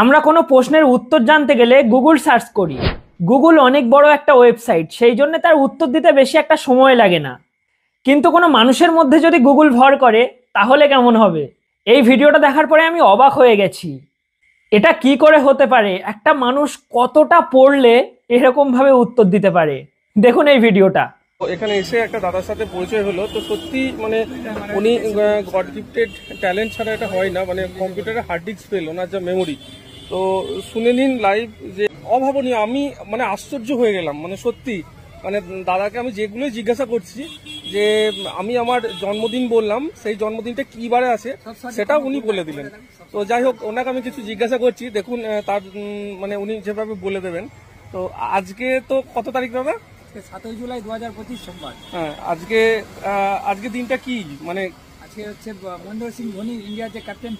আমরা কোনো প্রশ্নের উত্তর জানতে গেলে গুগল সার্চ করি। গুগল অনেক বড় একটা ওয়েবসাইট, সেই জন্য তার উত্তর দিতে বেশি একটা সময় লাগে না। কিন্তু কোনো মানুষের মধ্যে যদি গুগল ভর করে তাহলে কেমন হবে? এই ভিডিওটা দেখার পরে আমি অবাক হয়ে গেছি। এটা কি করে হতে পারে? একটা মানুষ কতটা পড়লে এরকম ভাবে উত্তর দিতে পারে? দেখুন এই ভিডিওটা। এখানে এসে একটা দাদার সাথে পরিচয় হলো, তো সত্যি মানে উনি গড গিফটেড ট্যালেন্ট ছাড়া এটা হয় না। মানে কম্পিউটারে হার্ড ডিস্ক পেল ওনার যা মেমোরি, তো শুনে নিন লাইভ যে অভাবনীয়। আমি মানে আশ্চর্য হয়ে গেলাম, মানে সত্যি। মানে দাদাকে আমি যেগুলোই জিজ্ঞাসা করছি, যে আমি আমার জন্মদিন বললাম, সেই জন্মদিনটা কি বারে আছে সেটা উনি বলে দিলেন। তো যাই হোক, ওনাকে আমি কিছু জিজ্ঞাসা করছি, দেখুন তার মানে উনি যেভাবে বলে দেবেন। তো আজকে তো কত তারিখ দাদা? 7 জুলাই 2025 সোমবার। হ্যাঁ, আজকে দিনটা কি মানে? আজকে হচ্ছে মহেন্দ্র সিং ধোনি, ইন্ডিয়ার যে ক্যাপ্টেন,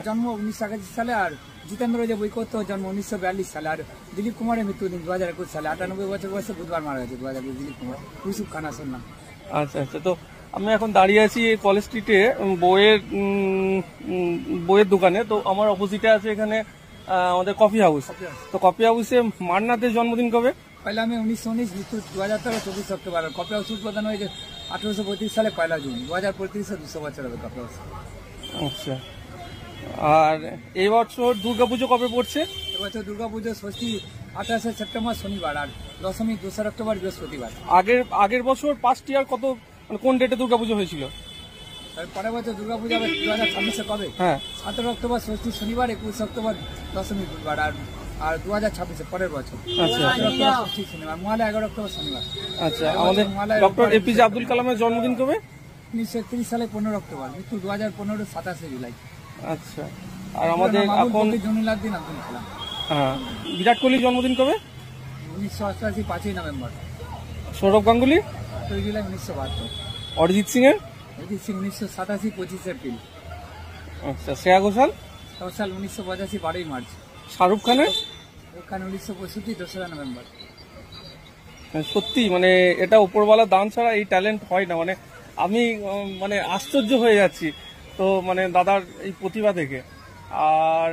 জন্ম 1981 সালে, আর জিতেন্দ্র যে বৈকত্য জন্ম 1942 সালে, আর দিলীপ কুমারের মৃত্যুদিন 2021 সালে। 98 বছর বয়সে বুধবার মারা গেছে 2020 দিলীপ কুমার। ইউসুফ খান আসল নাম। আচ্ছা আচ্ছা। তো আমি এখন দাঁড়িয়ে আছি কলেজ স্ট্রিটে বইয়ের দোকানে। তো আমার অপোজিটে আছে এখানে আমাদের কফি হাউস। তো কফি হাউসে মান্নাতের জন্মদিন কবে? পয়লা মে 1919, মৃত্যু 2013 24 অক্টোবর। কপি হাউস উদ্বোধন হয়েছে 1835 সালে 1 জুন। 2035 200 বছর হবে কপি হাউস। আচ্ছা। আর এই বছর দুর্গাপুজো কবে পড়ছে? এবছর দুর্গাপুজো ষষ্ঠী 28 সেপ্টেম্বর শনিবার, আর দশমী 2 অক্টোবর বৃহস্পতিবার। আগের বছর পাস্ট ইয়ার কত, মানে কোন ডেটে দুর্গাপুজো হয়েছিল? পরের বছর দুর্গাপূজা হবে 2026 কবে? হ্যাঁ, 17 অক্টোবর ষষ্ঠী শনিবার, 21 অক্টোবর দশমী বুধবার, আর 2026 পরের বছর। আচ্ছা, 17 অক্টোবর ষষ্ঠী শনিবার, মহালয়া 11 অক্টোবর শনিবার। আচ্ছা। আমাদের ডক্টর এপিজে আব্দুল কালামের জন্মদিন কবে? 1931 সালে 15 অক্টোবর, মৃত্যু 2015 27 জুলাই। আচ্ছা। আর আমাদের এখন জমিলাদ্দিন আব্দুল কালাম। হ্যাঁ, বিরাট কোহলির জন্মদিন কবে? 1988 5 নভেম্বর। সৌরভ গাঙ্গুলি? 8 জুলাই 1972। অরিজিৎ সিং এর? অরিজিৎ সিং 1987 25 এপ্রিল। আচ্ছা। শ্রেয়া ঘোষাল? 1985 12 মার্চ। শাহরুখ খানের? ওখানে 1965 2 নভেম্বর। সত্যি মানে এটা উপরওয়ালা দান ছাড়া এই ট্যালেন্ট হয় না। মানে আমি মানে আশ্চর্য হয়ে যাচ্ছি তো, মানে দাদার এই প্রতিভা থেকে। আর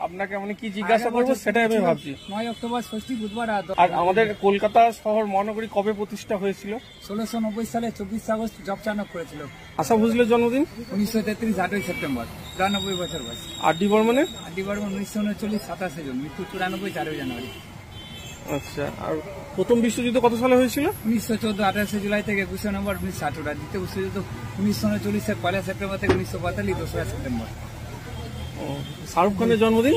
আপনাকে মানে কি জিজ্ঞাসা করবো সেটাই আমি ভাবছি। 9 অক্টোবর ষষ্ঠী বুধবার। আর আমাদের কলকাতা শহর মহানগরী কবে প্রতিষ্ঠা হয়েছিল? 1690 সালে 24 আগস্ট জব চানক করেছিল। আশা ভোসলের জন্মদিন? 1933 8 সেপ্টেম্বর, 93 বছর বয়স। আর ডি বর্মনের? আর ডি বর্মন 1939 27 জুন, মৃত্যু 94 4 জানুয়ারি। আচ্ছা। আর প্রথম বিশ্বযুদ্ধ কত সালে হয়েছিল? 1914 28 জুলাই থেকে 21 নভেম্বর 1918। আর দ্বিতীয় বিশ্বযুদ্ধ 1939 1 সেপ্টেম্বর থেকে 1942 2 সেপ্টেম্বর। শাহরুখ খানের জন্মদিন?